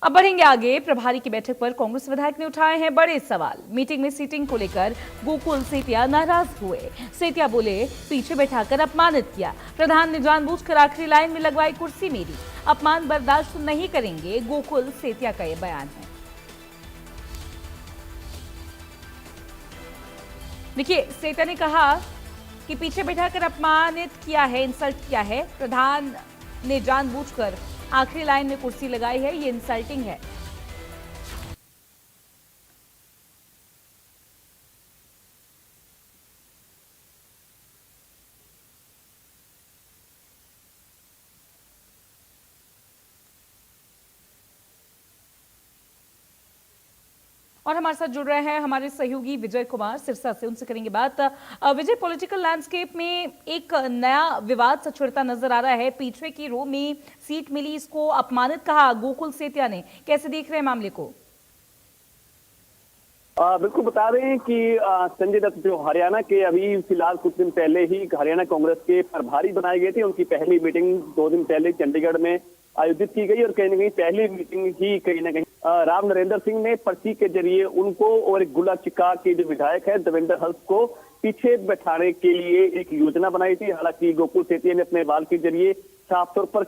अब बढ़ेंगे आगे। प्रभारी की बैठक पर कांग्रेस विधायक ने उठाए हैं बड़े सवाल। मीटिंग में सीटिंग को लेकर गोकुल सेतिया नाराज हुए। सेतिया बोले, पीछे बैठाकर अपमानित किया। प्रधान ने जानबूझकर आखिरी लाइन में लगवाई कुर्सी मेरी। अपमान बर्दाश्त नहीं करेंगे, गोकुल सेतिया का यह बयान है। देखिए, सेतिया ने कहा कि पीछे बैठाकर अपमानित किया है, इंसल्ट किया है। प्रधान ने जानबूझकर आखिरी लाइन में कुर्सी लगाई है, ये इंसल्टिंग है। और हमारे साथ जुड़ रहे हैं हमारे सहयोगी विजय कुमार सिरसा से, उनसे करेंगे बात। विजय, पॉलिटिकल लैंडस्केप में एक नया विवाद सा छिड़ता नजर आ रहा है। पीछे की रो में सीट मिली, इसको अपमानित कहा गोकुल सेतिया ने। कैसे देख रहे हैं मामले को? बिल्कुल बता रहे हैं कि संजय दत्त जो हरियाणा के अभी फिलहाल कुछ दिन पहले ही हरियाणा कांग्रेस के प्रभारी बनाए गए थे, उनकी पहली मीटिंग 2 दिन पहले चंडीगढ़ में आयोजित की गई और कहीं ना कहीं पहली मीटिंग ही कहीं ना कहीं राव नरेंद्र सिंह ने पर्ची के जरिए उनको और एक गुलाचिका के जो विधायक है देवेंद्र हंस को पीछे बैठाने के लिए एक योजना बनाई थी। हालांकि गोकुल सेतिया ने अपने बाल के जरिए साफ तौर पर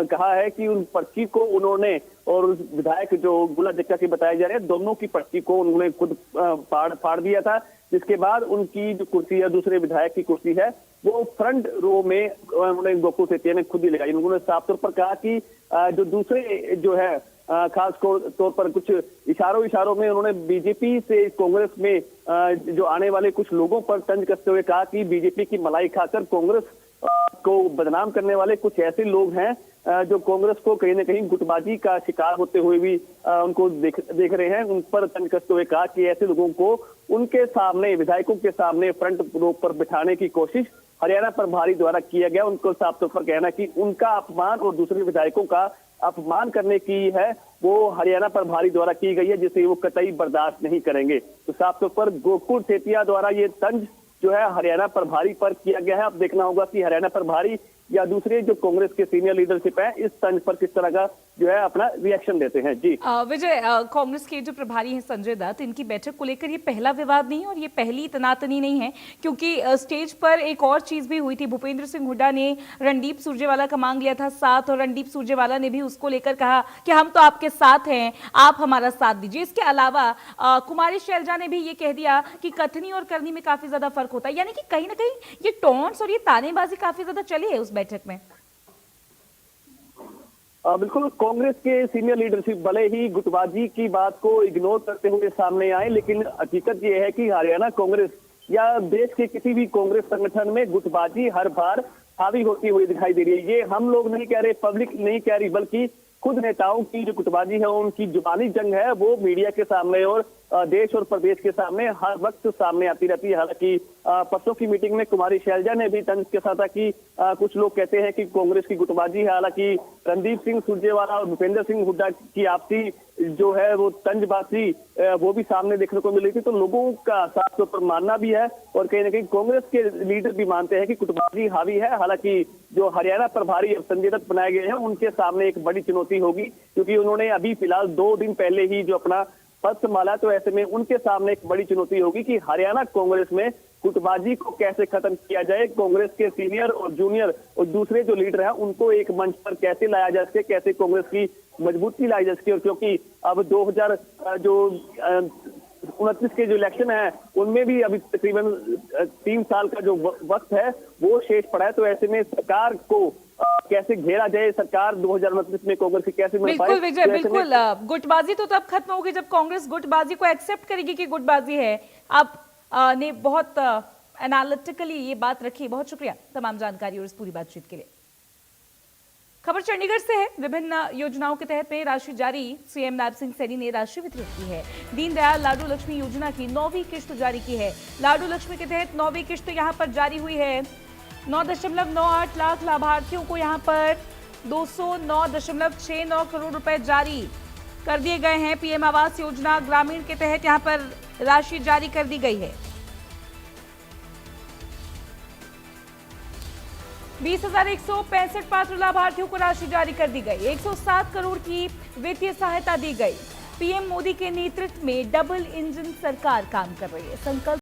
कहा है कि उन पर्ची को उन्होंने और उस विधायक जो गुला जक्का के बताए जा रहे हैं, दोनों की पर्ची को उन्होंने खुद फाड़ दिया था। जिसके बाद उनकी जो कुर्सी है, दूसरे विधायक की कुर्सी है, वो फ्रंट रो में उन्होंने गोकुल सेतिया ने खुद ही लगाई। उन्होंने साफ तौर पर कहा कि जो दूसरे जो है खास तौर पर कुछ इशारों में उन्होंने बीजेपी से कांग्रेस में जो आने वाले कुछ लोगों पर तंज कसते हुए कहा कि बीजेपी की मलाई खाकर कांग्रेस को बदनाम करने वाले कुछ ऐसे लोग हैं जो कांग्रेस को कहीं ना कहीं गुटबाजी का शिकार होते हुए भी उनको देख रहे हैं। उन पर तंज कसते हुए कहा कि ऐसे लोगों को उनके सामने, विधायकों के सामने फ्रंट रो पर बिठाने की कोशिश हरियाणा प्रभारी द्वारा किया गया। उनको साफ तौर पर कहना कि उनका अपमान और दूसरे विधायकों का अपमान करने की है वो हरियाणा प्रभारी द्वारा की गई है, जिसे वो कतई बर्दाश्त नहीं करेंगे। तो साफ तौर पर गोकुल सेतिया द्वारा ये तंज जो है हरियाणा प्रभारी पर किया गया है। अब देखना होगा कि हरियाणा प्रभारी या दूसरे जो कांग्रेस के सीनियर लीडरशिप है इस तंज पर किस तरह का जो है अपना रिएक्शन देते हैं। जी विजय, कांग्रेस के जो प्रभारी हैं संजय दत्त, इनकी बैठक को लेकर ये पहला विवाद नहीं है और ये पहली तनातनी नहीं है, क्योंकि स्टेज पर एक और चीज भी हुई थी। भूपेंद्र सिंह हुड्डा ने रणदीप सुरजेवाला का मांग लिया था साथ, और रणदीप सुरजेवाला ने भी उसको लेकर कहा कि हम तो आपके साथ हैं, आप हमारा साथ दीजिए। इसके अलावा कुमारी शैलजा ने भी ये कह दिया कि कथनी और करनी में काफी ज्यादा फर्क होता है, यानी कि कहीं ना कहीं ये टॉन्ट्स और ये तानेबाजी काफी ज्यादा चली है उस बैठक में। बिल्कुल, कांग्रेस के सीनियर लीडरशिप भले ही गुटबाजी की बात को इग्नोर करते हुए सामने आए, लेकिन हकीकत यह है कि हरियाणा कांग्रेस या देश के किसी भी कांग्रेस संगठन में गुटबाजी हर बार हावी होती हुई दिखाई दे रही है। ये हम लोग नहीं कह रहे, पब्लिक नहीं कह रही, बल्कि खुद नेताओं की जो गुटबाजी है, उनकी जुबानी जंग है, वो मीडिया के सामने और देश और प्रदेश के सामने हर वक्त सामने आती रहती है। हालांकि परसों की मीटिंग में कुमारी शैलजा ने भी तंज के साथ कि कुछ लोग कहते हैं कि कांग्रेस की गुटबाजी है। हालांकि रणदीप सिंह सुरजेवाला और भूपेंद्र सिंह हुड्डा की आपसी जो है वो तंजबाजी वो भी सामने देखने को मिल रही थी। तो लोगों का साफ तौर पर मानना भी है और कहीं ना कहीं कांग्रेस के लीडर भी मानते हैं कि गुटबाजी हावी है। हालांकि जो हरियाणा प्रभारी संजय दत्त बनाए गए हैं उनके सामने एक बड़ी चुनौती होगी, क्योंकि उन्होंने अभी फिलहाल 2 दिन पहले ही जो अपना पद संभाला, तो ऐसे में उनके सामने एक बड़ी चुनौती होगी कि हरियाणा कांग्रेस में गुटबाजी को कैसे खत्म किया जाए। कांग्रेस के सीनियर और जूनियर और दूसरे जो लीडर हैं उनको एक मंच पर कैसे लाया जा सके, कैसे कांग्रेस की मजबूती लाई जा सके। और क्योंकि अब 2029 के जो इलेक्शन है उनमें भी अभी तकरीबन 3 साल का जो वक्त है वो शेष पड़ा है, तो ऐसे में सरकार को कैसे घेरा जाए, सरकार 2029 में कांग्रेस की कैसे मिल पाए। बिल्कुल विजय, बिल्कुल। गुटबाजी तो तब खत्म होगी जब कांग्रेस गुटबाजी को एक्सेप्ट करेगी कि गुटबाजी है। आप ने बहुत एनालिटिकली ये बात रखी, बहुत शुक्रिया तमाम जानकारी और इस पूरी बातचीत के लिए। खबर चंडीगढ़ से है। विभिन्न योजनाओं के तहत में राशि जारी, सीएम नायब सिंह सैनी ने राशि वितरित की है। दीनदयाल लाडू लक्ष्मी योजना की 9वीं किश्त जारी की है। लाडू लक्ष्मी के तहत 9वीं किश्त यहां पर जारी हुई है। 9.98 लाख लाभार्थियों को यहां पर 209.69 करोड़ रुपए जारी कर दिए गए हैं। पीएम आवास योजना ग्रामीण के तहत यहां पर राशि जारी कर दी गई है। 20,165 पात्र लाभार्थियों को राशि जारी कर दी गई। 107 करोड़ की वित्तीय सहायता दी गई। पीएम मोदी के नेतृत्व में डबल इंजन सरकार काम कर रही है। संकल्प